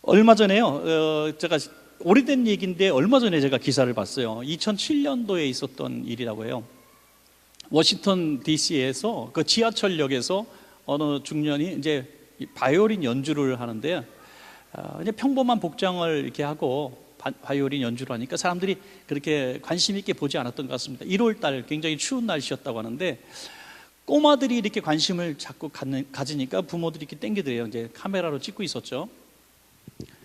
얼마 전에요, 제가 오래된 얘기인데 얼마 전에 제가 기사를 봤어요. 2007년도에 있었던 일이라고 해요. 워싱턴 DC에서 그 지하철역에서 어느 중년이 이제 바이올린 연주를 하는데, 이제 평범한 복장을 이렇게 하고 바이올린 연주를 하니까 사람들이 그렇게 관심 있게 보지 않았던 것 같습니다. 1월 달 굉장히 추운 날씨였다고 하는데, 꼬마들이 이렇게 관심을 자꾸 가지니까 부모들이 이렇게 땡기더래요. 이제 카메라로 찍고 있었죠.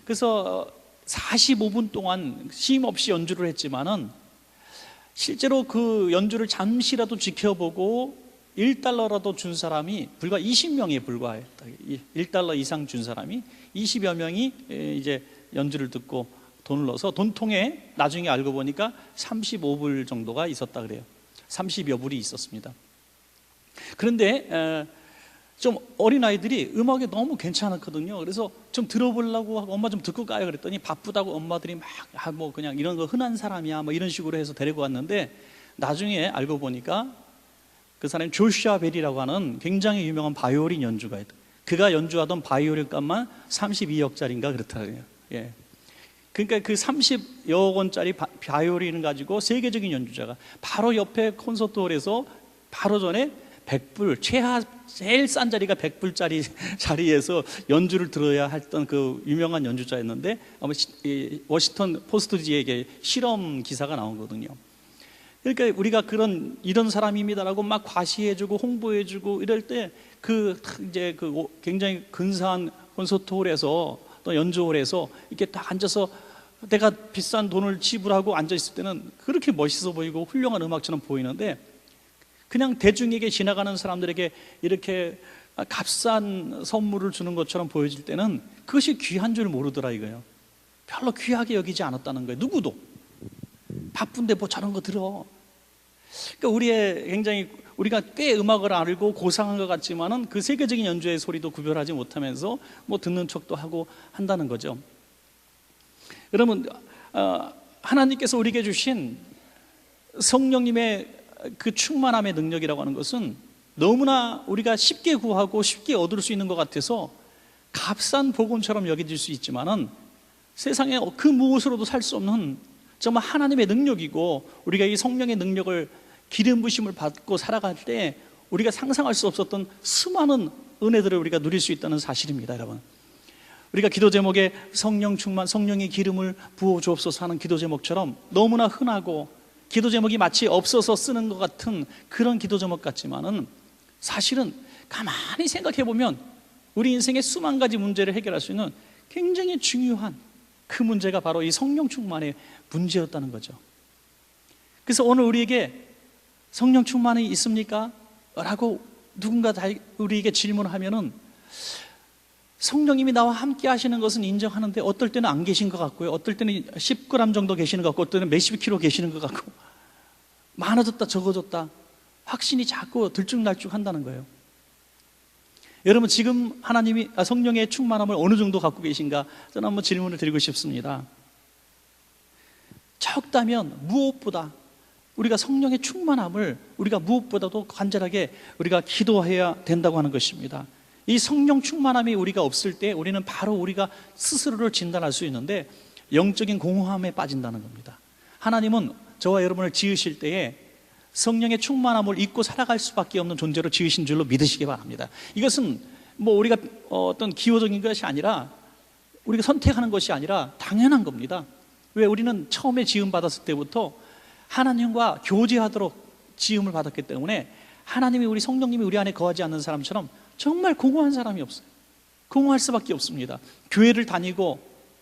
그래서 45분 동안 쉼 없이 연주를 했지만은 실제로 그 연주를 잠시라도 지켜보고 1달러라도 준 사람이 불과 20명에 불과해요. 1달러 이상 준 사람이 20여 명이 이제 연주를 듣고 돈을 넣어서 돈통에 나중에 알고 보니까 35불 정도가 있었다 그래요. 30여 불이 있었습니다. 그런데 좀 어린아이들이 음악에 너무 괜찮았거든요. 그래서 좀 들어보려고 하고, 엄마 좀 듣고 가요 그랬더니 바쁘다고 엄마들이 막 뭐 그냥 이런 거 흔한 사람이야 뭐 이런 식으로 해서 데리고 왔는데, 나중에 알고 보니까 그 사람이 조슈아 벨이라고 하는 굉장히 유명한 바이올린 연주가예요. 그가 연주하던 바이올린 값만 32억짜리인가 그렇다고요. 예. 그러니까 그 30여 원짜리 바이올린을 가지고 세계적인 연주자가 바로 옆에 콘서트홀에서 바로 전에 100불, 제일 싼 자리가 100불짜리 자리에서 연주를 들어야 했던 그 유명한 연주자였는데, 아마 워싱턴 포스트지에게 실험 기사가 나오거든요. 그러니까 우리가 이런 사람입니다라고 막 과시해주고 홍보해주고 이럴 때 이제 굉장히 근사한 콘서트홀에서 또 연주홀에서 이렇게 딱 앉아서 내가 비싼 돈을 지불하고 앉아있을 때는 그렇게 멋있어 보이고 훌륭한 음악처럼 보이는데, 그냥 대중에게 지나가는 사람들에게 이렇게 값싼 선물을 주는 것처럼 보여질 때는 그것이 귀한 줄 모르더라 이거예요. 별로 귀하게 여기지 않았다는 거예요. 누구도. 바쁜데 뭐 저런 거 들어. 그러니까 우리가 꽤 음악을 알고 고상한 것 같지만은 그 세계적인 연주의 소리도 구별하지 못하면서 뭐 듣는 척도 하고 한다는 거죠. 여러분, 하나님께서 우리에게 주신 성령님의 그 충만함의 능력이라고 하는 것은 너무나 우리가 쉽게 구하고 쉽게 얻을 수 있는 것 같아서 값싼 복음처럼 여겨질 수 있지만은 세상에 그 무엇으로도 살 수 없는 정말 하나님의 능력이고, 우리가 이 성령의 능력을 기름 부심을 받고 살아갈 때 우리가 상상할 수 없었던 수많은 은혜들을 우리가 누릴 수 있다는 사실입니다. 여러분, 우리가 기도 제목에 성령 충만, 성령의 기름을 부어 주옵소서 하는 기도 제목처럼 너무나 흔하고 기도 제목이 마치 없어서 쓰는 것 같은 그런 기도 제목 같지만은, 사실은 가만히 생각해 보면 우리 인생의 수만 가지 문제를 해결할 수 있는 굉장히 중요한 그 문제가 바로 이 성령 충만의 문제였다는 거죠. 그래서 오늘 우리에게 성령 충만이 있습니까? 라고 누군가 우리에게 질문하면은, 성령님이 나와 함께 하시는 것은 인정하는데 어떨 때는 안 계신 것 같고요, 어떨 때는 10g 정도 계시는 것 같고, 어떨 때는 몇십 킬로 계시는 것 같고, 많아졌다 적어졌다 확신이 자꾸 들쭉날쭉 한다는 거예요. 여러분, 지금 성령의 충만함을 어느 정도 갖고 계신가? 저는 한번 질문을 드리고 싶습니다. 적다면 무엇보다 우리가 성령의 충만함을 우리가 무엇보다도 간절하게 우리가 기도해야 된다고 하는 것입니다. 이 성령 충만함이 우리가 없을 때 우리는 바로 우리가 스스로를 진단할 수 있는데 영적인 공허함에 빠진다는 겁니다. 하나님은 저와 여러분을 지으실 때에 성령의 충만함을 잊고 살아갈 수밖에 없는 존재로 지으신 줄로 믿으시기 바랍니다. 이것은 뭐 우리가 어떤 기호적인 것이 아니라, 우리가 선택하는 것이 아니라 당연한 겁니다. 왜? 우리는 처음에 지음 받았을 때부터 하나님과 교제하도록 지음을 받았기 때문에 하나님이, 우리 성령님이 우리 안에 거하지 않는 사람처럼 정말 공허한 사람이 없어요. 공허할 수밖에 없습니다. 교회를 다니고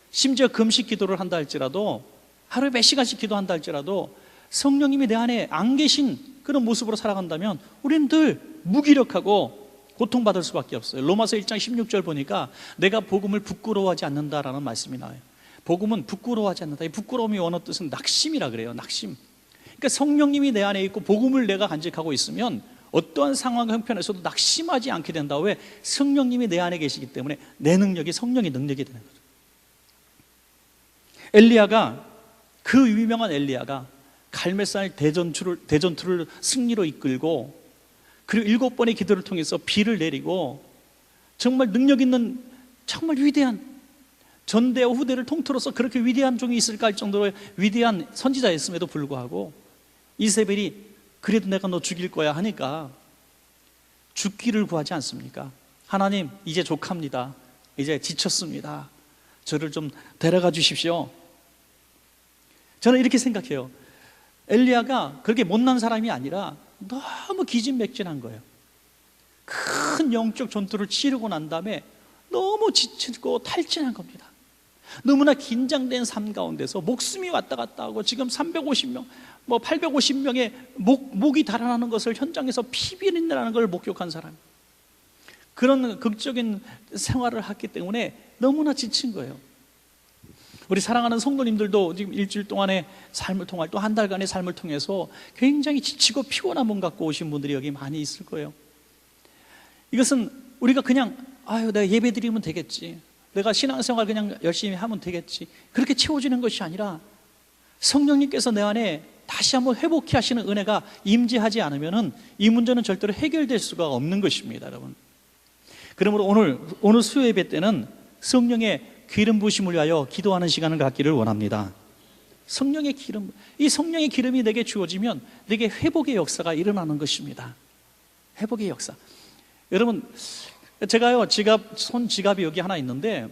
심지어 금식 기도를 한다 할지라도, 하루에 몇 시간씩 기도한다 할지라도 성령님이 내 안에 안 계신 그런 모습으로 살아간다면 우리는 늘 무기력하고 고통받을 수밖에 없어요. 로마서 1장 16절 보니까 내가 복음을 부끄러워하지 않는다라는 말씀이 나와요. 복음은 부끄러워하지 않는다. 이 부끄러움이 원어 뜻은 낙심이라 그래요. 낙심. 그러니까 성령님이 내 안에 있고 복음을 내가 간직하고 있으면 어떠한 상황 형편에서도 낙심하지 않게 된다. 왜? 성령님이 내 안에 계시기 때문에 내 능력이 성령의 능력이 되는 거죠. 그 유명한 엘리야가 갈멜산 대전투를 승리로 이끌고, 그리고 7번의 기도를 통해서 비를 내리고, 정말 능력 있는 정말 위대한 전대와 후대를 통틀어서 그렇게 위대한 종이 있을까 할 정도로 위대한 선지자였음에도 불구하고 이세벨이 그래도 내가 너 죽일 거야 하니까 죽기를 구하지 않습니까? 하나님, 이제 족합니다. 이제 지쳤습니다. 저를 좀 데려가 주십시오. 저는 이렇게 생각해요. 엘리야가 그렇게 못난 사람이 아니라 너무 기진맥진한 거예요. 큰 영적 전투를 치르고 난 다음에 너무 지치고 탈진한 겁니다. 너무나 긴장된 삶 가운데서 목숨이 왔다 갔다 하고 지금 350명, 850명의 목이 달아나는 것을 현장에서 피비린내라는 걸 목격한 사람, 그런 극적인 생활을 했기 때문에 너무나 지친 거예요. 우리 사랑하는 성도님들도 지금 일주일 동안의 삶을 통할, 또 한 달간의 삶을 통해서 굉장히 지치고 피곤한 몸 갖고 오신 분들이 여기 많이 있을 거예요. 이것은 우리가 그냥 내가 예배 드리면 되겠지, 내가 신앙생활 그냥 열심히 하면 되겠지, 그렇게 채워지는 것이 아니라 성령님께서 내 안에 다시 한번 회복케 하시는 은혜가 임재하지 않으면 이 문제는 절대로 해결될 수가 없는 것입니다, 여러분. 그러므로 오늘 수요 예배 때는 성령의 기름 부으심을 위하여 기도하는 시간을 갖기를 원합니다. 성령의 기름, 이 성령의 기름이 내게 주어지면 내게 회복의 역사가 일어나는 것입니다. 회복의 역사. 여러분, 제가요, 손 지갑이 여기 하나 있는데,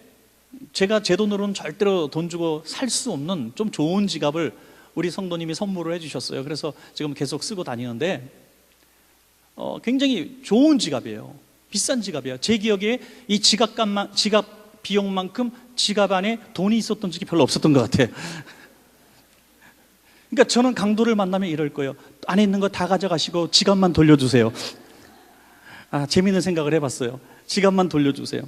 제가 제 돈으로는 절대로 돈 주고 살 수 없는 좀 좋은 지갑을 우리 성도님이 선물을 해주셨어요. 그래서 지금 계속 쓰고 다니는데, 굉장히 좋은 지갑이에요. 비싼 지갑이에요. 제 기억에 이 지갑 비용만큼 지갑 안에 돈이 있었던 적이 별로 없었던 것 같아요. 그러니까 저는 강도를 만나면 이럴 거예요. 안에 있는 거 다 가져가시고 지갑만 돌려주세요. 재미있는 생각을 해봤어요. 지갑만 돌려주세요.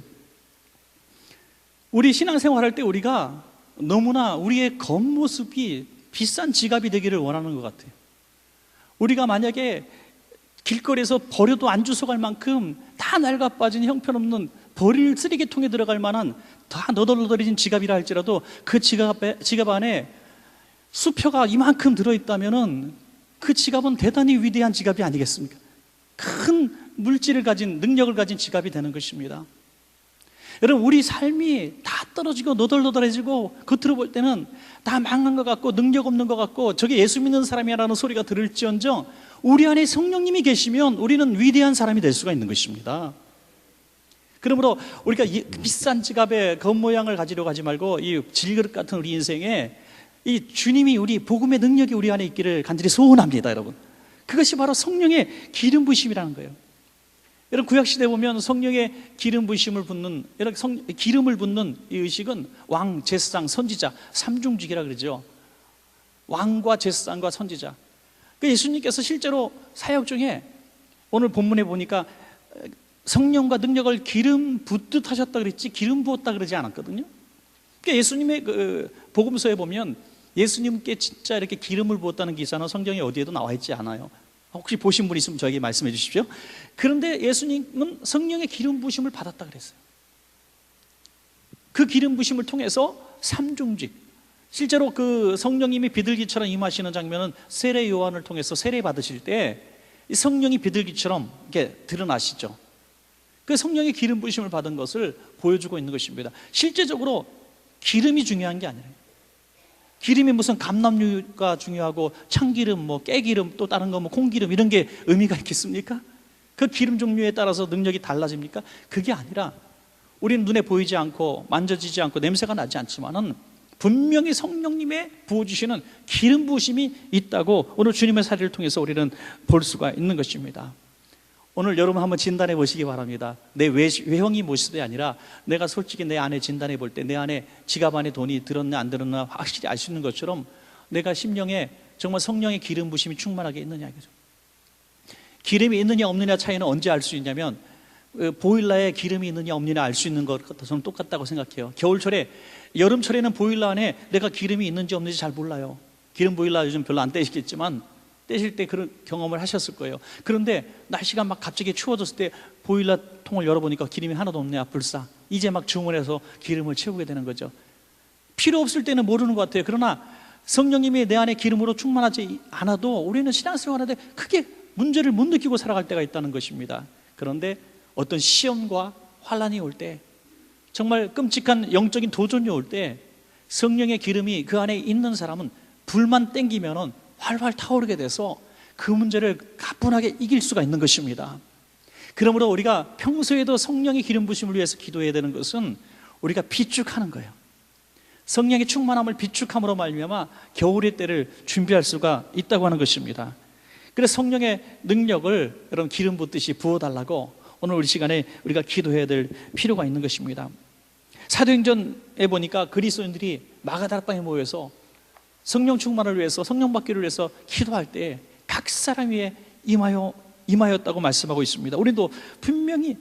우리 신앙생활 할 때 우리가 너무나 우리의 겉모습이 비싼 지갑이 되기를 원하는 것 같아요. 우리가 만약에 길거리에서 버려도 안 주워갈 만큼 다 낡아 빠진 형편없는 버릴 쓰레기통에 들어갈 만한 다 너덜너덜해진 지갑이라 할지라도 그 지갑 안에 수표가 이만큼 들어있다면 그 지갑은 대단히 위대한 지갑이 아니겠습니까? 큰 물질을 가진, 능력을 가진 지갑이 되는 것입니다. 여러분, 우리 삶이 다 떨어지고 너덜너덜해지고 겉으로 볼 때는 다 망한 것 같고 능력 없는 것 같고 저게 예수 믿는 사람이라는 소리가 들을지언정 우리 안에 성령님이 계시면 우리는 위대한 사람이 될 수가 있는 것입니다. 그러므로 우리가 비싼 지갑의 겉모양을 가지려고 하지 말고 이 질그릇 같은 우리 인생에 이 주님이, 우리 복음의 능력이 우리 안에 있기를 간절히 소원합니다, 여러분. 그것이 바로 성령의 기름 부으심이라는 거예요. 여러분, 구약시대에 보면 성령의 기름 부으심을 붓는, 기름을 붓는 이 의식은 왕, 제사장, 선지자, 삼중직이라 그러죠. 왕과 제사장과 선지자. 예수님께서 실제로 사역 중에 오늘 본문에 보니까 성령과 능력을 기름 붓듯 하셨다 그랬지 기름 부었다 그러지 않았거든요. 그러니까 예수님의 그 복음서에 보면 예수님께 진짜 이렇게 기름을 부었다는 기사는 성경에 어디에도 나와 있지 않아요. 혹시 보신 분 있으면 저에게 말씀해 주십시오. 그런데 예수님은 성령의 기름 부으심을 받았다 그랬어요. 그 기름 부으심을 통해서 삼중직, 실제로 그 성령님이 비둘기처럼 임하시는 장면은 세례 요한을 통해서 세례 받으실 때 성령이 비둘기처럼 이렇게 드러나시죠. 그 성령의 기름 부으심을 받은 것을 보여주고 있는 것입니다. 실제적으로 기름이 중요한 게 아니에요. 기름이 무슨 감람유가 중요하고 참기름, 깨기름, 또 다른 거 콩기름 이런 게 의미가 있겠습니까? 그 기름 종류에 따라서 능력이 달라집니까? 그게 아니라 우리는 눈에 보이지 않고 만져지지 않고 냄새가 나지 않지만은 분명히 성령님의 부어주시는 기름 부으심이 있다고 오늘 주님의 사례를 통해서 우리는 볼 수가 있는 것입니다. 오늘 여러분 한번 진단해 보시기 바랍니다. 내 외형이 무엇이 아니라 내가 솔직히 내 안에 진단해 볼 때 내 안에 지갑 안에 돈이 들었나 안 들었나 확실히 알 수 있는 것처럼 내가 심령에 정말 성령의 기름 부심이 충만하게 있느냐 이거죠. 기름이 있느냐 없느냐 차이는 언제 알 수 있냐면 보일러에 기름이 있느냐 없느냐 알 수 있는 것과 저는 똑같다고 생각해요. 겨울철에, 여름철에는 보일러 안에 내가 기름이 있는지 없는지 잘 몰라요. 기름 보일러 요즘 별로 안 떼시겠지만 떼실 때 그런 경험을 하셨을 거예요. 그런데 날씨가 막 갑자기 추워졌을 때 보일러 통을 열어보니까 기름이 하나도 없네. 불사. 이제 막 주문해서 기름을 채우게 되는 거죠. 필요 없을 때는 모르는 것 같아요. 그러나 성령님이 내 안에 기름으로 충만하지 않아도 우리는 신앙생활하는데 크게 문제를 못 느끼고 살아갈 때가 있다는 것입니다. 그런데 어떤 시험과 환란이 올 때 정말 끔찍한 영적인 도전이 올 때 성령의 기름이 그 안에 있는 사람은 불만 땡기면은 활활 타오르게 돼서 그 문제를 가뿐하게 이길 수가 있는 것입니다. 그러므로 우리가 평소에도 성령의 기름 부심을 위해서 기도해야 되는 것은 우리가 비축하는 거예요. 성령의 충만함을 비축함으로 말미암아 겨울의 때를 준비할 수가 있다고 하는 것입니다. 그래서 성령의 능력을 여러분 기름 붓듯이 부어달라고 오늘 우리 시간에 우리가 기도해야 될 필요가 있는 것입니다. 사도행전에 보니까 그리스도인들이 마가다락방에 모여서 성령 충만을 위해서, 성령 받기를 위해서 기도할 때 각 사람 위에 임하였다고 말씀하고 있습니다. 우리도 분명히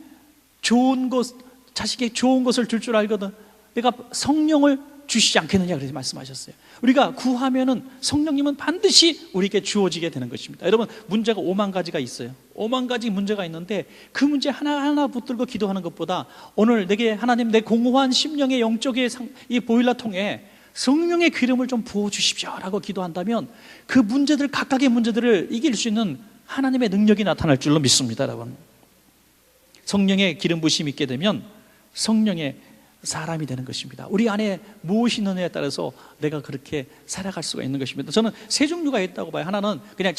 좋은 것, 자식에게 좋은 것을 줄 알거든 내가 성령을 주시지 않겠느냐 그렇게 말씀하셨어요. 우리가 구하면은 성령님은 반드시 우리에게 주어지게 되는 것입니다. 여러분, 문제가 5만 가지가 있어요. 5만 가지 문제가 있는데 그 문제 하나하나 붙들고 기도하는 것보다 오늘 내게 하나님 내 공허한 심령의 영적의 이 보일러 통에 성령의 기름을 좀 부어주십시오 라고 기도한다면 그 문제들, 각각의 문제들을 이길 수 있는 하나님의 능력이 나타날 줄로 믿습니다. 여러분, 성령의 기름 부심이 있게 되면 성령의 사람이 되는 것입니다. 우리 안에 무엇이 있느냐에 따라서 내가 그렇게 살아갈 수가 있는 것입니다. 저는 세 종류가 있다고 봐요. 하나는 그냥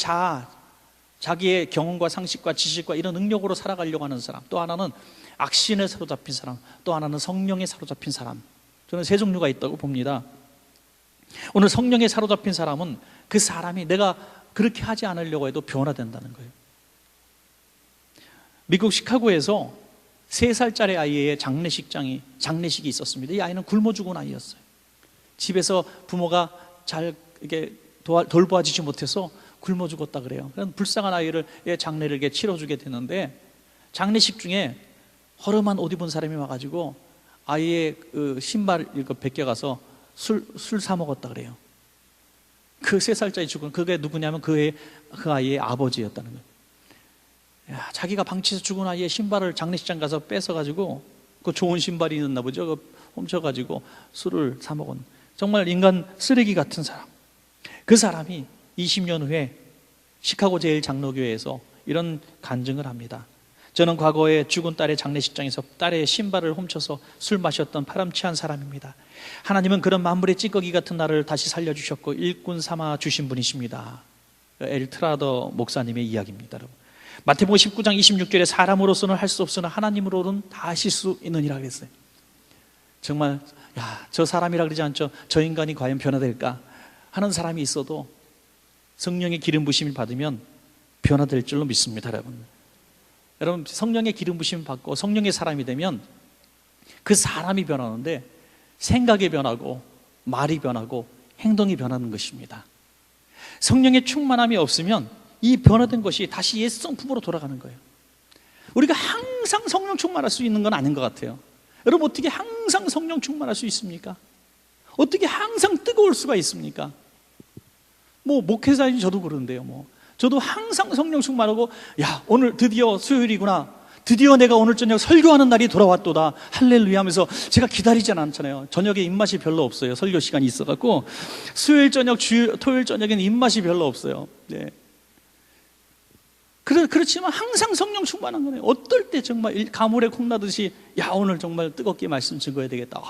자기의 경험과 상식과 지식과 이런 능력으로 살아가려고 하는 사람, 또 하나는 악신에 사로잡힌 사람, 또 하나는 성령에 사로잡힌 사람. 저는 세 종류가 있다고 봅니다. 오늘 성령에 사로잡힌 사람은 그 사람이 내가 그렇게 하지 않으려고 해도 변화된다는 거예요. 미국 시카고에서 3살짜리 아이의 장례식이 있었습니다. 이 아이는 굶어 죽은 아이였어요. 집에서 부모가 잘 이렇게 돌보아주지 못해서 굶어 죽었다 그래요. 그런 불쌍한 아이를 장례를 이렇게 치러주게 되는데 장례식 중에 허름한 옷 입은 사람이 와가지고 아이의 그 신발 이거 벗겨가서 술 사 먹었다 그래요. 그 3살짜리 죽은 그게 누구냐면 그 아이의 아버지였다는 거예요. 야, 자기가 방치해서 죽은 아이의 신발을 장례식장 가서 뺏어가지고 그 좋은 신발이 있었나 보죠. 훔쳐가지고 술을 사 먹은 정말 인간 쓰레기 같은 사람. 그 사람이 20년 후에 시카고 제1장로교회에서 이런 간증을 합니다. 저는 과거에 죽은 딸의 장례식장에서 딸의 신발을 훔쳐서 술 마셨던 파렴치한 사람입니다. 하나님은 그런 만물의 찌꺼기 같은 나를 다시 살려주셨고 일꾼 삼아 주신 분이십니다. 엘트라더 목사님의 이야기입니다. 여러분, 마태복음 19장 26절에 사람으로서는 할 수 없으나 하나님으로는 다 하실 수 있느니라 그랬어요. 정말 저 사람이라 그러지 않죠. 저 인간이 과연 변화될까 하는 사람이 있어도 성령의 기름 부심을 받으면 변화될 줄로 믿습니다. 여러분, 성령의 기름 부심을 받고 성령의 사람이 되면 그 사람이 변하는데 생각이 변하고 말이 변하고 행동이 변하는 것입니다. 성령의 충만함이 없으면 이 변화된 것이 다시 옛 성품으로 돌아가는 거예요. 우리가 항상 성령 충만할 수 있는 건 아닌 것 같아요. 여러분, 어떻게 항상 성령 충만할 수 있습니까? 어떻게 항상 뜨거울 수가 있습니까? 목회자인 저도 그러는데요. 저도 항상 성령 충만하고 오늘 드디어 수요일이구나, 드디어 내가 오늘 저녁 설교하는 날이 돌아왔도다, 할렐루야 하면서 제가 기다리지 않잖아요. 저녁에 입맛이 별로 없어요. 설교 시간이 있어갖고 수요일 저녁, 토요일 저녁에는 입맛이 별로 없어요. 네. 그렇지만 항상 성령 충만한 거네요. 어떨 때 정말 가물에 콩나듯이 오늘 정말 뜨겁게 말씀 증거해야 되겠다.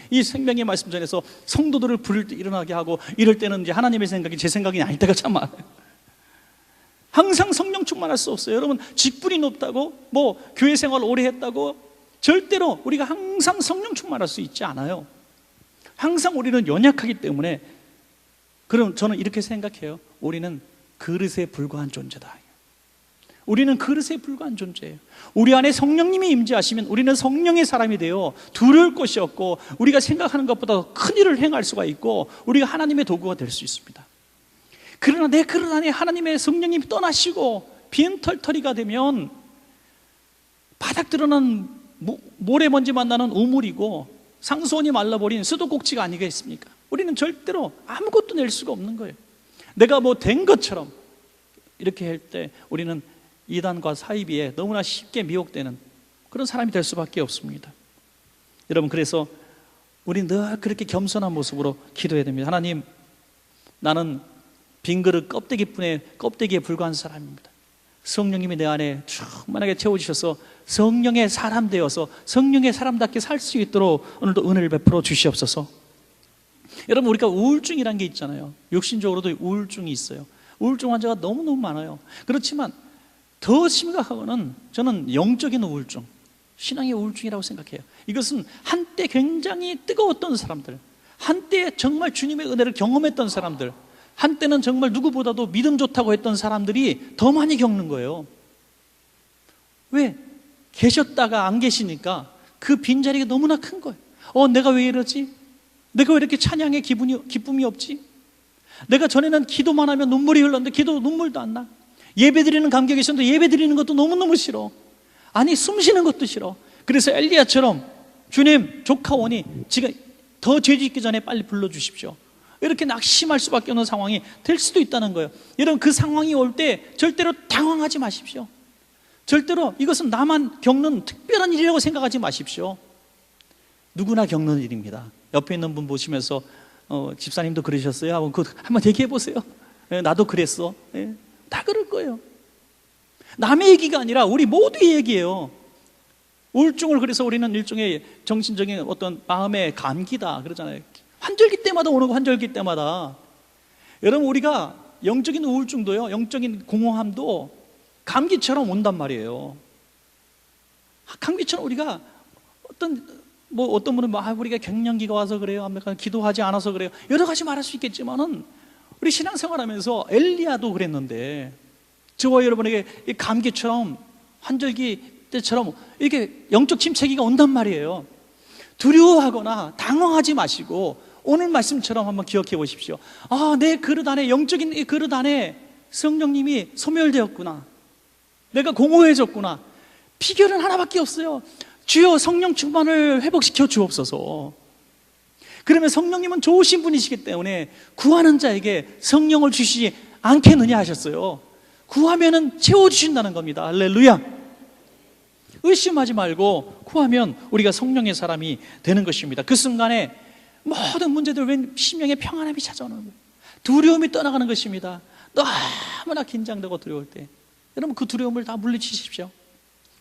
이 생명의 말씀 전해서 성도들을 부를 때 일어나게 하고, 이럴 때는 이제 하나님의 생각이 제 생각이 아닐 때가 참 많아요. 항상 성령 충만할 수 없어요. 여러분, 직분이 높다고 교회 생활 오래 했다고 절대로 우리가 항상 성령 충만할 수 있지 않아요. 항상 우리는 연약하기 때문에, 그럼 저는 이렇게 생각해요. 우리는 그릇에 불과한 존재다. 우리는 그릇에 불과한 존재예요. 우리 안에 성령님이 임재하시면 우리는 성령의 사람이 되어 두려울 것이 없고 우리가 생각하는 것보다 큰 일을 행할 수가 있고 우리가 하나님의 도구가 될 수 있습니다. 그러나 내 그릇 안에 하나님의 성령님이 떠나시고 빈털터리가 되면 바닥 드러난 모래먼지만 나는 우물이고 상수원이 말라버린 수도꼭지가 아니겠습니까? 우리는 절대로 아무것도 낼 수가 없는 거예요. 내가 된 것처럼 이렇게 할 때 우리는 이단과 사이비에 너무나 쉽게 미혹되는 그런 사람이 될 수밖에 없습니다. 여러분, 그래서 우리 늘 그렇게 겸손한 모습으로 기도해야 됩니다. 하나님, 나는 빈 그릇 껍데기에 불과한 사람입니다. 성령님이 내 안에 충만하게 채워주셔서 성령의 사람 되어서 성령의 사람답게 살 수 있도록 오늘도 은혜를 베풀어 주시옵소서. 여러분, 우리가 우울증이라는 게 있잖아요. 육신적으로도 우울증이 있어요. 우울증 환자가 너무너무 많아요. 그렇지만 더 심각하고는 저는 영적인 우울증, 신앙의 우울증이라고 생각해요. 이것은 한때 굉장히 뜨거웠던 사람들, 한때 정말 주님의 은혜를 경험했던 사람들, 한때는 정말 누구보다도 믿음 좋다고 했던 사람들이 더 많이 겪는 거예요. 왜? 계셨다가 안 계시니까 그 빈자리가 너무나 큰 거예요. 내가 왜 이러지? 내가 왜 이렇게 찬양에 기쁨이 없지? 내가 전에는 기도만 하면 눈물이 흘렀는데 기도 눈물도 안 나. 예배 드리는 감격이 있었는데 예배 드리는 것도 너무너무 싫어. 아니, 숨 쉬는 것도 싫어. 그래서 엘리야처럼 주님, 조카 오니 지금 더 죄짓기 전에 빨리 불러주십시오. 이렇게 낙심할 수밖에 없는 상황이 될 수도 있다는 거예요. 여러분, 그 상황이 올 때 절대로 당황하지 마십시오. 절대로 이것은 나만 겪는 특별한 일이라고 생각하지 마십시오. 누구나 겪는 일입니다. 옆에 있는 분 보시면서 집사님도 그러셨어요? 한번 얘기해 보세요. 나도 그랬어. 다 그럴 거예요. 남의 얘기가 아니라 우리 모두의 얘기예요. 우울증을 그래서 우리는 일종의 정신적인 어떤 마음의 감기다 그러잖아요. 환절기 때마다 오는 거, 환절기 때마다. 여러분, 우리가 영적인 우울증도요, 영적인 공허함도 감기처럼 온단 말이에요. 감기처럼 우리가 어떤 분은 우리가 갱년기가 와서 그래요, 기도하지 않아서 그래요, 여러 가지 말할 수 있겠지만은 우리 신앙생활하면서 엘리야도 그랬는데 저와 여러분에게 이 감기처럼 환절기 때처럼 이게 영적 침체기가 온단 말이에요. 두려워하거나 당황하지 마시고 오늘 말씀처럼 한번 기억해 보십시오. 내 그릇 안에, 영적인 이 그릇 안에 성령님이 소멸되었구나, 내가 공허해졌구나. 비결은 하나밖에 없어요. 주여, 성령 충만을 회복시켜 주옵소서. 그러면 성령님은 좋으신 분이시기 때문에 구하는 자에게 성령을 주시지 않겠느냐 하셨어요. 구하면은 채워주신다는 겁니다. 할렐루야. 의심하지 말고 구하면 우리가 성령의 사람이 되는 것입니다. 그 순간에 모든 문제들 웬 심령의 평안함이 찾아오는 거예요. 두려움이 떠나가는 것입니다. 너무나 긴장되고 두려울 때 여러분, 그 두려움을 다 물리치십시오.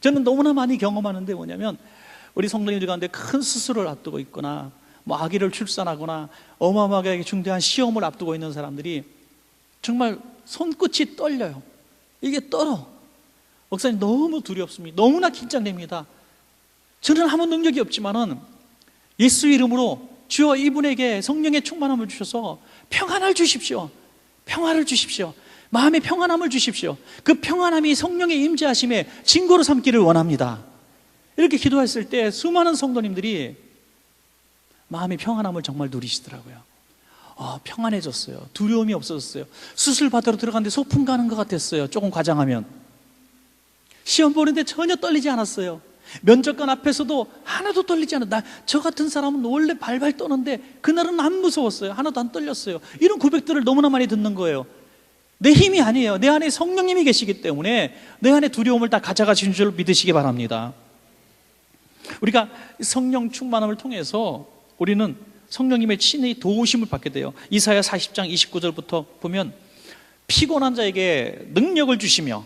저는 너무나 많이 경험하는데 뭐냐면, 우리 성도님들 가운데 큰 수술을 앞두고 있거나 아기를 출산하거나 어마어마하게 중대한 시험을 앞두고 있는 사람들이 정말 손끝이 떨려요. 이게 떨어. 목사님, 너무 두렵습니다. 너무나 긴장됩니다. 저는 아무 능력이 없지만은 예수 이름으로 주여, 이분에게 성령의 충만함을 주셔서 평안을 주십시오. 평화를 주십시오. 마음의 평안함을 주십시오. 그 평안함이 성령의 임재하심의 증거로 삼기를 원합니다. 이렇게 기도했을 때 수많은 성도님들이 마음의 평안함을 정말 누리시더라고요. 평안해졌어요. 두려움이 없어졌어요. 수술 받으러 들어갔는데 소풍 가는 것 같았어요. 조금 과장하면. 시험 보는데 전혀 떨리지 않았어요. 면접관 앞에서도 하나도 떨리지 않아요. 저 같은 사람은 원래 발발 떠는데 그날은 안 무서웠어요. 하나도 안 떨렸어요. 이런 고백들을 너무나 많이 듣는 거예요. 내 힘이 아니에요. 내 안에 성령님이 계시기 때문에 내 안에 두려움을 다 가져가시는 줄 믿으시기 바랍니다. 우리가 성령 충만함을 통해서 우리는 성령님의 친히 도우심을 받게 돼요. 이사야 40장 29절부터 보면, 피곤한 자에게 능력을 주시며,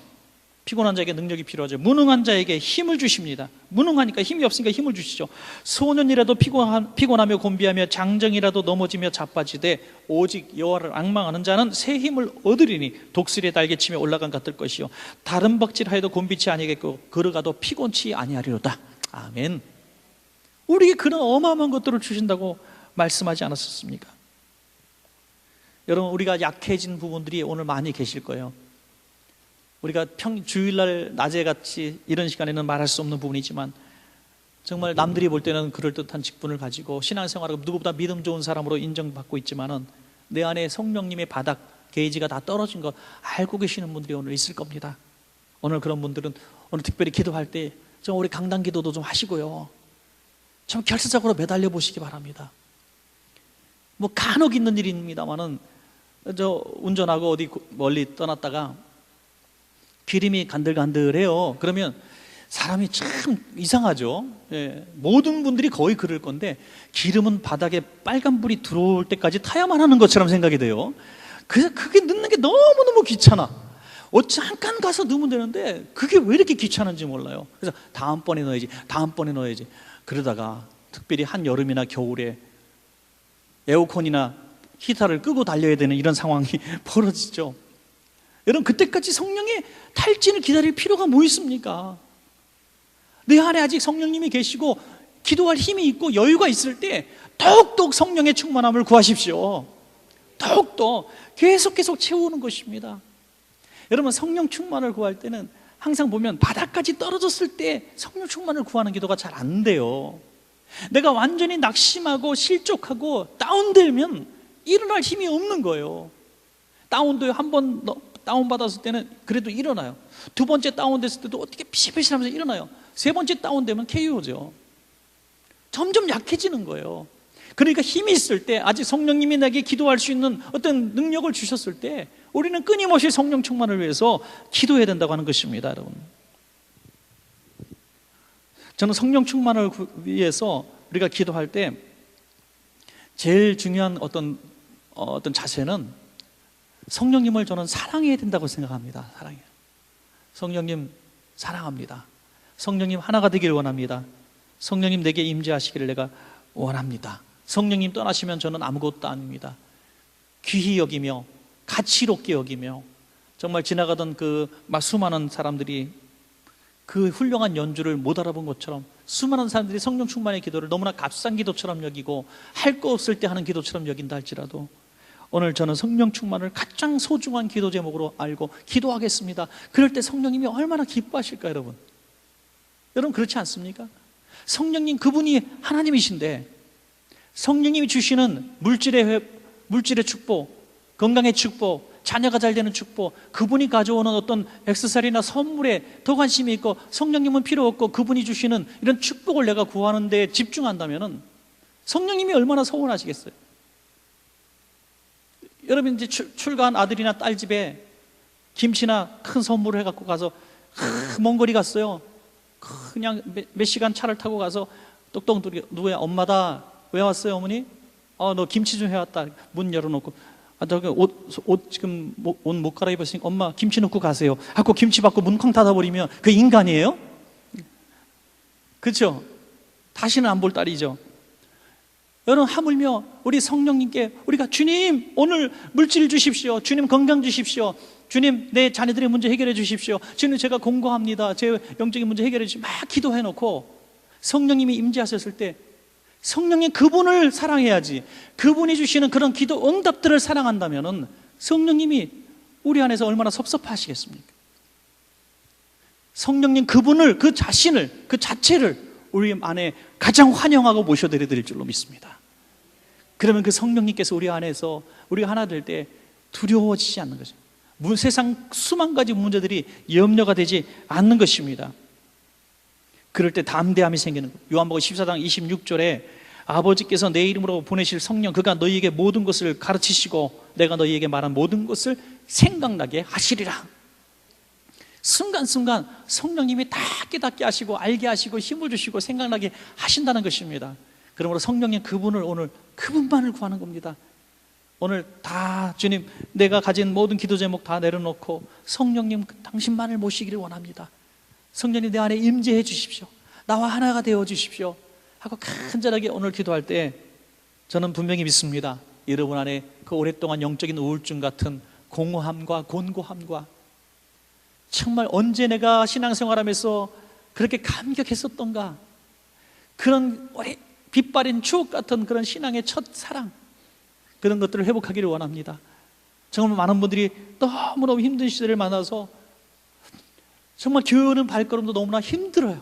피곤한 자에게 능력이 필요하죠. 무능한 자에게 힘을 주십니다. 무능하니까, 힘이 없으니까 힘을 주시죠. 소년이라도 피곤하며 곤비하며 장정이라도 넘어지며 자빠지되 오직 여호와를 앙망하는 자는 새 힘을 얻으리니 독수리의 날개치며 올라간 같을 것이요 다른 벅질하여도 곤비치 아니하겠고 걸어가도 피곤치 아니하리로다. 아멘. 우리에게 그런 어마어마한 것들을 주신다고 말씀하지 않았었습니까? 여러분, 우리가 약해진 부분들이 오늘 많이 계실 거예요. 우리가 주일날 낮에 같이 이런 시간에는 말할 수 없는 부분이지만 정말 남들이 볼 때는 그럴듯한 직분을 가지고 신앙생활하고 누구보다 믿음 좋은 사람으로 인정받고 있지만은 내 안에 성령님의 바닥 게이지가 다 떨어진 거 알고 계시는 분들이 오늘 있을 겁니다. 오늘 그런 분들은 오늘 특별히 기도할 때 좀 우리 강단 기도도 좀 하시고요, 좀 결사적으로 매달려 보시기 바랍니다. 간혹 있는 일입니다만은 저 운전하고 어디 멀리 떠났다가 기름이 간들간들해요. 그러면 사람이 참 이상하죠. 모든 분들이 거의 그럴 건데 기름은 바닥에 빨간불이 들어올 때까지 타야만 하는 것처럼 생각이 돼요. 그래서 그게 넣는 게 너무너무 귀찮아. 잠깐 가서 넣으면 되는데 그게 왜 이렇게 귀찮은지 몰라요. 그래서 다음번에 넣어야지, 다음번에 넣어야지. 그러다가 특별히 한여름이나 겨울에 에어컨이나 히터를 끄고 달려야 되는 이런 상황이 벌어지죠. 여러분, 그때까지 성령의 탈진을 기다릴 필요가 뭐 있습니까? 내 안에 아직 성령님이 계시고 기도할 힘이 있고 여유가 있을 때 더욱더욱 성령의 충만함을 구하십시오. 더욱더 계속 채우는 것입니다. 여러분, 성령 충만을 구할 때는 항상 보면 바닥까지 떨어졌을 때 성령 충만을 구하는 기도가 잘 안 돼요. 내가 완전히 낙심하고 실족하고 다운되면 일어날 힘이 없는 거예요. 다운도 한번 다운받았을 때는 그래도 일어나요. 두 번째 다운됐을 때도 어떻게 피실피실하면서 일어나요. 세 번째 다운되면 KO죠. 점점 약해지는 거예요. 그러니까 힘이 있을 때, 아직 성령님이 내게 기도할 수 있는 어떤 능력을 주셨을 때 우리는 끊임없이 성령 충만을 위해서 기도해야 된다고 하는 것입니다. 여러분, 저는 성령 충만을 위해서 우리가 기도할 때 제일 중요한 어떤 자세는 성령님을 저는 사랑해야 된다고 생각합니다. 사랑해요. 성령님 사랑합니다. 성령님 하나가 되기를 원합니다. 성령님 내게 임재하시기를 내가 원합니다. 성령님 떠나시면 저는 아무것도 아닙니다. 귀히 여기며 가치롭게 여기며, 정말 지나가던 막 수많은 사람들이 그 훌륭한 연주를 못 알아본 것처럼 수많은 사람들이 성령 충만의 기도를 너무나 값싼 기도처럼 여기고 할 거 없을 때 하는 기도처럼 여긴다 할지라도, 오늘 저는 성령 충만을 가장 소중한 기도 제목으로 알고 기도하겠습니다. 그럴 때 성령님이 얼마나 기뻐하실까. 여러분 그렇지 않습니까? 성령님, 그분이 하나님이신데 성령님이 주시는 물질의 축복, 건강의 축복, 자녀가 잘 되는 축복, 그분이 가져오는 어떤 액세서리나 선물에 더 관심이 있고 성령님은 필요 없고 그분이 주시는 이런 축복을 내가 구하는 데 집중한다면 성령님이 얼마나 서운하시겠어요. 여러분, 이제 출가한 아들이나 딸 집에 김치나 큰 선물을 해갖고 가서 먼 거리 갔어요. 그냥 몇 시간 차를 타고 가서 똑똑 누구야? 엄마다. 왜 왔어요, 어머니? 너 김치 좀 해왔다. 문 열어놓고, 저기 옷 지금 옷 못 갈아입었으니까 엄마 김치 넣고 가세요 하고 김치 받고 문 쾅 닫아버리면 그 인간이에요? 그렇죠? 다시는 안 볼 딸이죠. 여러분, 하물며 우리 성령님께 우리가 주님 오늘 물질 주십시오, 주님 건강 주십시오, 주님 내 자녀들의 문제 해결해 주십시오, 주님 제가 공고합니다, 제 영적인 문제 해결해 주십시오, 막 기도해놓고 성령님이 임재하셨을 때 성령님 그분을 사랑해야지. 그분이 주시는 그런 기도 응답들을 사랑한다면 성령님이 우리 안에서 얼마나 섭섭하시겠습니까? 성령님 그분을, 그 자신을, 그 자체를 우리 안에 가장 환영하고 모셔드려 드릴 줄로 믿습니다. 그러면 그 성령님께서 우리 안에서 우리가 하나 될 때 두려워지지 않는 거죠. 세상 수만 가지 문제들이 염려가 되지 않는 것입니다. 그럴 때 담대함이 생기는 거예요. 요한복음 14장 26절에 아버지께서 내 이름으로 보내실 성령, 그가 너희에게 모든 것을 가르치시고 내가 너희에게 말한 모든 것을 생각나게 하시리라. 순간순간 성령님이 다 깨닫게 하시고 알게 하시고 힘을 주시고 생각나게 하신다는 것입니다. 그러므로 성령님 그분을, 오늘 그분만을 구하는 겁니다. 오늘 다 주님, 내가 가진 모든 기도 제목 다 내려놓고 성령님 당신만을 모시기를 원합니다. 성령님 내 안에 임재해 주십시오, 나와 하나가 되어 주십시오 하고 간절하게 오늘 기도할 때 저는 분명히 믿습니다. 여러분 안에 그 오랫동안 영적인 우울증 같은 공허함과 곤고함과, 정말 언제 내가 신앙생활하면서 그렇게 감격했었던가, 그런 빛바랜 추억 같은 그런 신앙의 첫 사랑, 그런 것들을 회복하기를 원합니다. 정말 많은 분들이 너무너무 힘든 시대를 만나서 정말 교회 오는 발걸음도 너무나 힘들어요.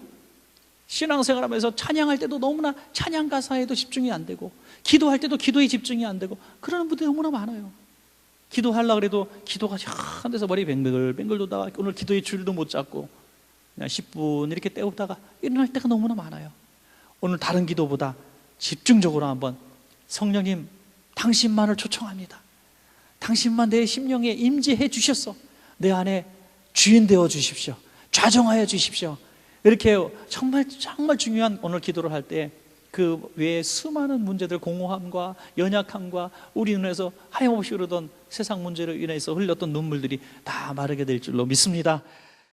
신앙생활하면서 찬양할 때도 너무나 찬양 가사에도 집중이 안 되고, 기도할 때도 기도에 집중이 안 되고, 그러는 분들이 너무나 많아요. 기도하려고 해도 기도가 한 데서 머리 뱅글뱅글 돌다가 오늘 기도의 줄도 못 잡고 그냥 10분 이렇게 때우다가 일어날 때가 너무나 많아요. 오늘 다른 기도보다 집중적으로 한번 성령님 당신만을 초청합니다. 당신만 내 심령에 임재해 주셔서 내 안에 주인 되어 주십시오, 좌정하여 주십시오. 이렇게 정말 중요한 오늘 기도를 할 때 그 외에 수많은 문제들, 공허함과 연약함과 우리 눈에서 하염없이 흐르던 세상 문제로 인해서 흘렸던 눈물들이 다 마르게 될 줄로 믿습니다.